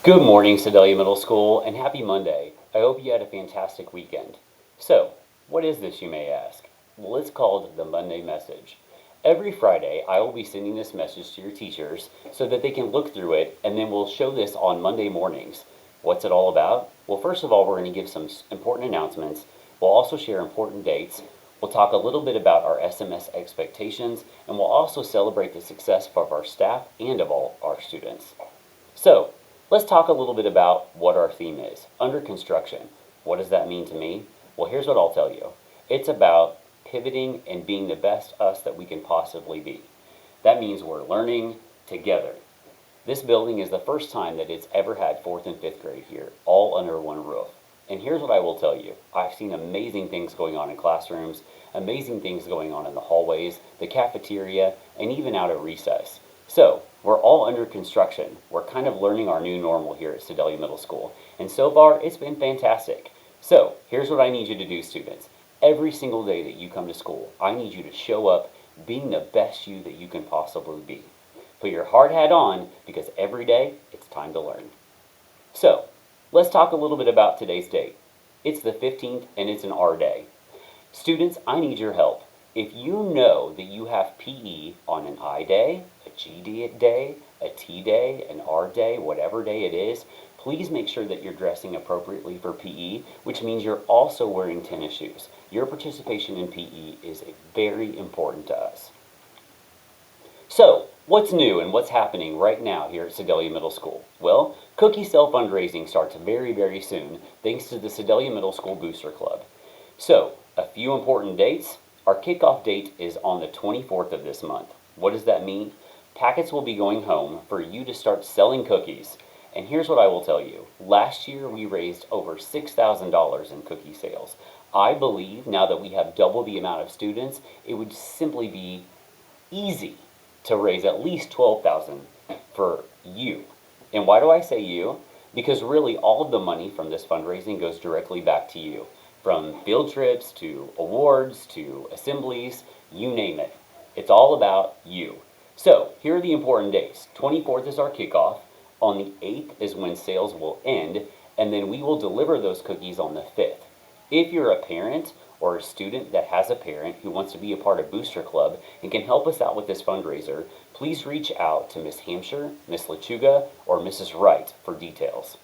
Good morning, Sedalia Middle School, and happy Monday. I hope you had a fantastic weekend. So, what is this, you may ask? Well, it's called the Monday Message. Every Friday, I will be sending this message to your teachers so that they can look through it, and then we'll show this on Monday mornings. What's it all about? Well, first of all, we're going to give some important announcements. We'll also share important dates. We'll talk a little bit about our SMS expectations, and we'll also celebrate the success of our staff and of all our students. So, let's talk a little bit about what our theme is. Under construction. What does that mean to me? Well, here's what I'll tell you. It's about pivoting and being the best us that we can possibly be. That means we're learning together. This building is the first time that it's ever had 4th and 5th grade here, all under one roof. And here's what I will tell you. I've seen amazing things going on in classrooms, amazing things going on in the hallways, the cafeteria, and even out at recess. So, we're all under construction. We're kind of learning our new normal here at Sedalia Middle School. And so far, it's been fantastic. So, here's what I need you to do, students. Every single day that you come to school, I need you to show up being the best you that you can possibly be. Put your hard hat on, because every day, it's time to learn. So, let's talk a little bit about today's date. It's the 15th, and it's an R day. Students, I need your help. If you know that you have PE on an I day, a G day, a T day, an R day, whatever day it is, please make sure that you're dressing appropriately for PE, which means you're also wearing tennis shoes. Your participation in PE is very important to us. So, what's new and what's happening right now here at Sedalia Middle School? Well, cookie sale fundraising starts very, very soon, thanks to the Sedalia Middle School Booster Club. So, a few important dates. Our kickoff date is on the 24th of this month. What does that mean? Packets will be going home for you to start selling cookies. And here's what I will tell you. Last year we raised over $6,000 in cookie sales. I believe now that we have double the amount of students, it would simply be easy to raise at least $12,000 for you. And why do I say you? Because really all of the money from this fundraising goes directly back to you. From field trips to awards to assemblies, you name it. It's all about you. So, here are the important dates. 24th is our kickoff. On the 8th is when sales will end, and then we will deliver those cookies on the 5th. If you're a parent or a student that has a parent who wants to be a part of Booster Club and can help us out with this fundraiser, please reach out to Miss Hampshire, Miss Lechuga, or Mrs. Wright for details.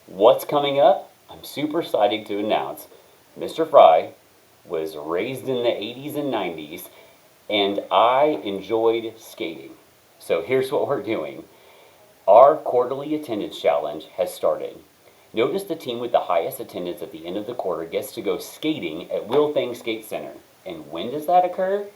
What's coming up? I'm super excited to announce Mr. Fry was raised in the 80s and 90s, and I enjoyed skating. So here's what we're doing. Our quarterly attendance challenge has started. Notice the team with the highest attendance at the end of the quarter gets to go skating at Wilfang Skate Center. And when does that occur?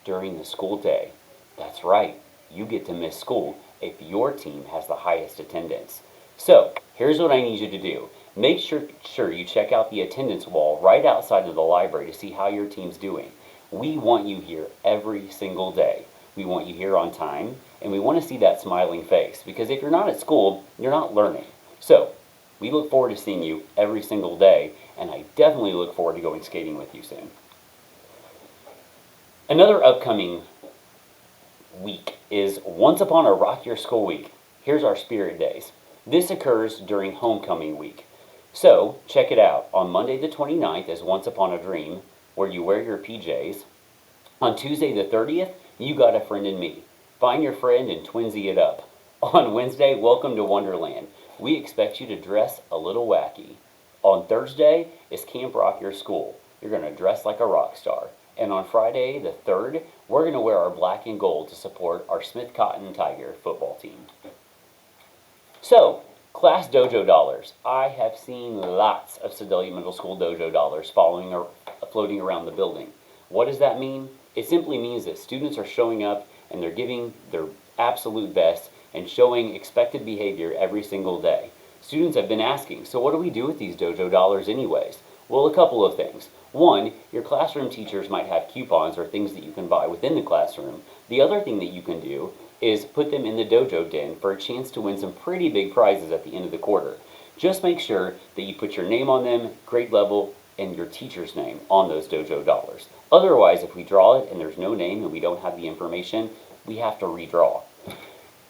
During the school day. That's right, you get to miss school if your team has the highest attendance. So, here's what I need you to do. Make sure you check out the attendance wall right outside of the library to see how your team's doing. We want you here every single day. We want you here on time, and we want to see that smiling face, because if you're not at school, you're not learning. So, we look forward to seeing you every single day, and I definitely look forward to going skating with you soon. Another upcoming week is Once Upon a Rock Your School Week. Here's our Spirit Days. This occurs during homecoming week. So, check it out. On Monday the 29th is Once Upon a Dream, where you wear your PJs. On Tuesday the 30th, you got a friend in me. Find your friend and twinsy it up. On Wednesday, Welcome to Wonderland. We expect you to dress a little wacky. On Thursday is Camp Rock Your School. You're going to dress like a rock star. And on Friday the 3rd, we're going to wear our black and gold to support our Smith Cotton Tiger football team. So, Class Dojo dollars. I have seen lots of Sedalia Middle School Dojo dollars floating around the building. What does that mean? It simply means that students are showing up and they're giving their absolute best and showing expected behavior every single day. Students have been asking, so what do we do with these Dojo dollars anyways? Well, a couple of things. One, your classroom teachers might have coupons or things that you can buy within the classroom. The other thing that you can do is put them in the dojo den for a chance to win some pretty big prizes at the end of the quarter. Just make sure that you put your name on them, grade level, and your teacher's name on those dojo dollars. Otherwise, if we draw it and there's no name and we don't have the information, we have to redraw.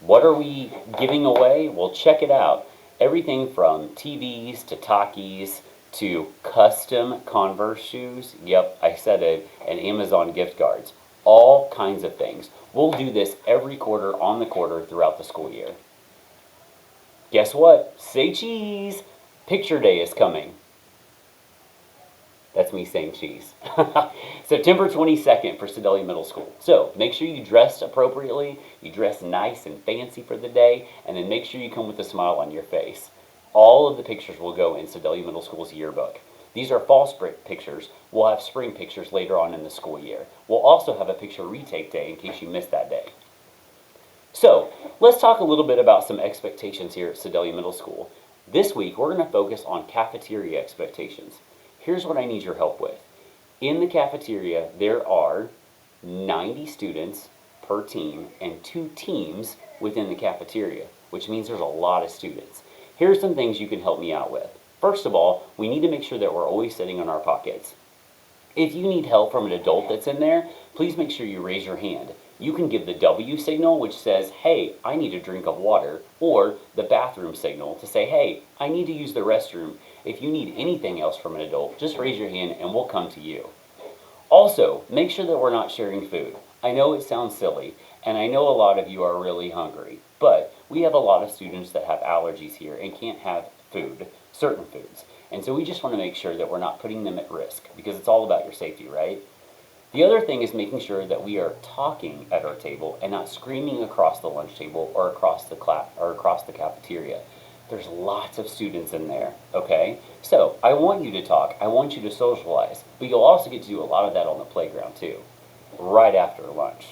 What are we giving away? Well, check it out. Everything from TVs to Takis to custom Converse shoes. Yep, I said it, and Amazon gift cards. All kinds of things. We'll do this every quarter on the quarter throughout the school year. Guess what? Say cheese! Picture day is coming. That's me saying cheese. September 22nd for Sedalia Middle School. So make sure you dress appropriately, you dress nice and fancy for the day, and then make sure you come with a smile on your face. All of the pictures will go in Sedalia Middle School's yearbook. These are fall spring pictures. We'll have spring pictures later on in the school year. We'll also have a picture retake day in case you missed that day. So let's talk a little bit about some expectations here at Sedalia Middle School. This week we're going to focus on cafeteria expectations. Here's what I need your help with. In the cafeteria, there are 90 students per team and 2 teams within the cafeteria, which means there's a lot of students. Here's some things you can help me out with. First of all, we need to make sure that we're always sitting in our pockets. If you need help from an adult that's in there, please make sure you raise your hand. You can give the W signal, which says, hey, I need a drink of water, or the bathroom signal to say, hey, I need to use the restroom. If you need anything else from an adult, just raise your hand and we'll come to you. Also, make sure that we're not sharing food. I know it sounds silly, and I know a lot of you are really hungry, but we have a lot of students that have allergies here and can't have food, certain foods. And so we just want to make sure that we're not putting them at risk, because it's all about your safety, right? The other thing is making sure that we are talking at our table and not screaming across the lunch table or across the cafeteria. There's lots of students in there, okay? So I want you to talk, I want you to socialize, but you'll also get to do a lot of that on the playground too, right after lunch.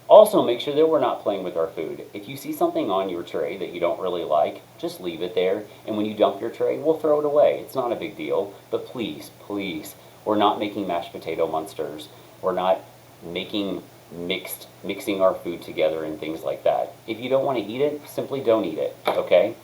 Also, make sure that we're not playing with our food. If you see something on your tray that you don't really like, just leave it there, and when you dump your tray, we'll throw it away. It's not a big deal, but please, please, we're not making mashed potato monsters. We're not mixing our food together and things like that. If you don't want to eat it, simply don't eat it, okay?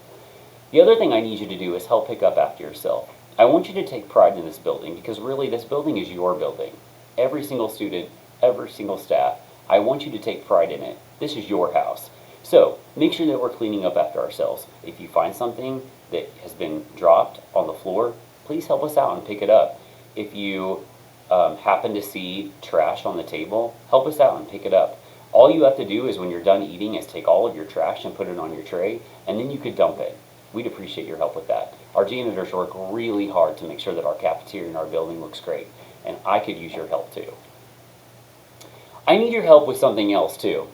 The other thing I need you to do is help pick up after yourself. I want you to take pride in this building because really this building is your building. Every single student, every single staff, I want you to take pride in it. This is your house. So make sure that we're cleaning up after ourselves. If you find something that has been dropped on the floor, please help us out and pick it up. If you happen to see trash on the table, help us out and pick it up. All you have to do is when you're done eating is take all of your trash and put it on your tray, and then you could dump it. We'd appreciate your help with that. Our janitors work really hard to make sure that our cafeteria in our building looks great, and I could use your help too. I need your help with something else too.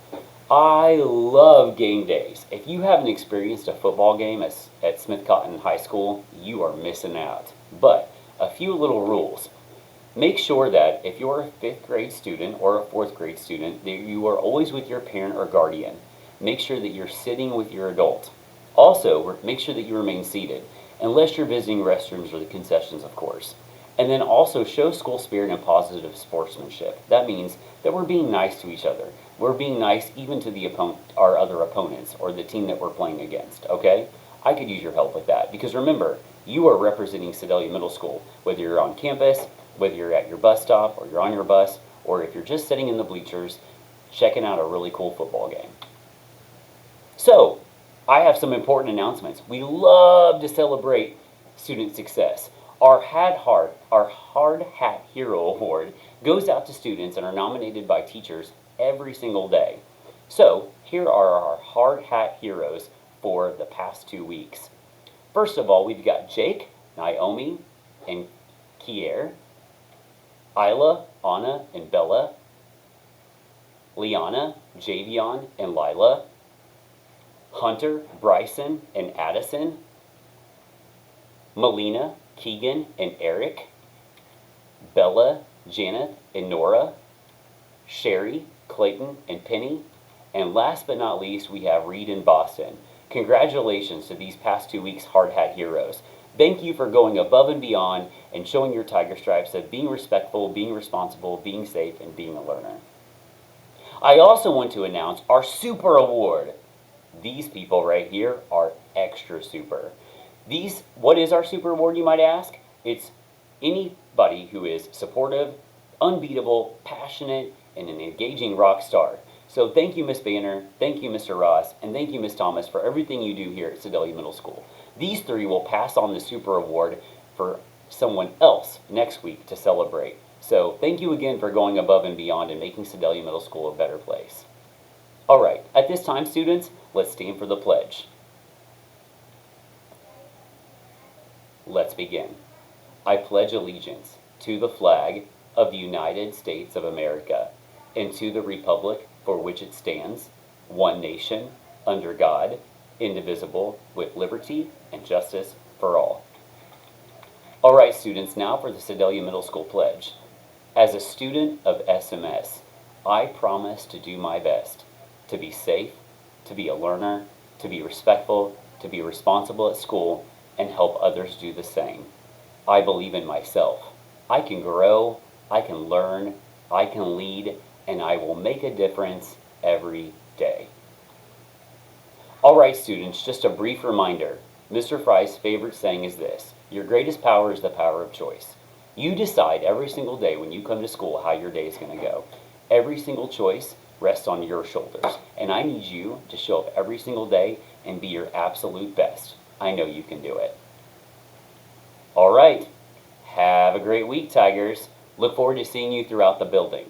I love game days. If you haven't experienced a football game at Smith Cotton High School, you are missing out. But a few little rules. Make sure that if you're a 5th grade student or a 4th grade student, that you are always with your parent or guardian. Make sure that you're sitting with your adult. Also, make sure that you remain seated, unless you're visiting restrooms or the concessions, of course. And then also show school spirit and positive sportsmanship. That means that we're being nice to each other. We're being nice even to our other opponents or the team that we're playing against, okay? I could use your help with that because remember, you are representing Sedalia Middle School, whether you're on campus, whether you're at your bus stop or you're on your bus, or if you're just sitting in the bleachers checking out a really cool football game. So, I have some important announcements. We love to celebrate student success. Our Hard Hat Hero Award goes out to students and are nominated by teachers every single day. So, here are our Hard Hat Heroes for the past 2 weeks. First of all, we've got Jake, Naomi, and Kier, Isla, Anna, and Bella, Liana, Javion, and Lila, Hunter, Bryson, and Addison, Melina, Keegan, and Eric, Bella, Janet, and Nora, Sherry, Clayton, and Penny, and last but not least, we have Reed and Boston. Congratulations to these past 2 weeks Hard Hat Heroes. Thank you for going above and beyond and showing your tiger stripes of being respectful, being responsible, being safe, and being a learner. I also want to announce our Super Award. These people right here are extra super. What is our Super Award, you might ask? It's anybody who is supportive, unbeatable, passionate, and an engaging rock star. So thank you, Miss Banner, thank you, Mr. Ross, and thank you, Miss Thomas, for everything you do here at Sedalia Middle School. These three will pass on the Super Award for someone else next week to celebrate. So thank you again for going above and beyond and making Sedalia Middle School a better place. All right, at this time, students, let's stand for the pledge. Let's begin. I pledge allegiance to the flag of the United States of America and to the republic for which it stands, one nation, under God, indivisible, with liberty and justice for all. All right, students, now for the Sedalia Middle School pledge. As a student of SMS, I promise to do my best to be safe, to be a learner, to be respectful, to be responsible at school, and help others do the same. I believe in myself. I can grow, I can learn, I can lead, and I will make a difference every day. All right, students, just a brief reminder. Mr. Fry's favorite saying is this: your greatest power is the power of choice. You decide every single day when you come to school how your day is going to go. Every single choice rests on your shoulders, and I need you to show up every single day and be your absolute best. I know you can do it. All right, have a great week, Tigers. Look forward to seeing you throughout the building.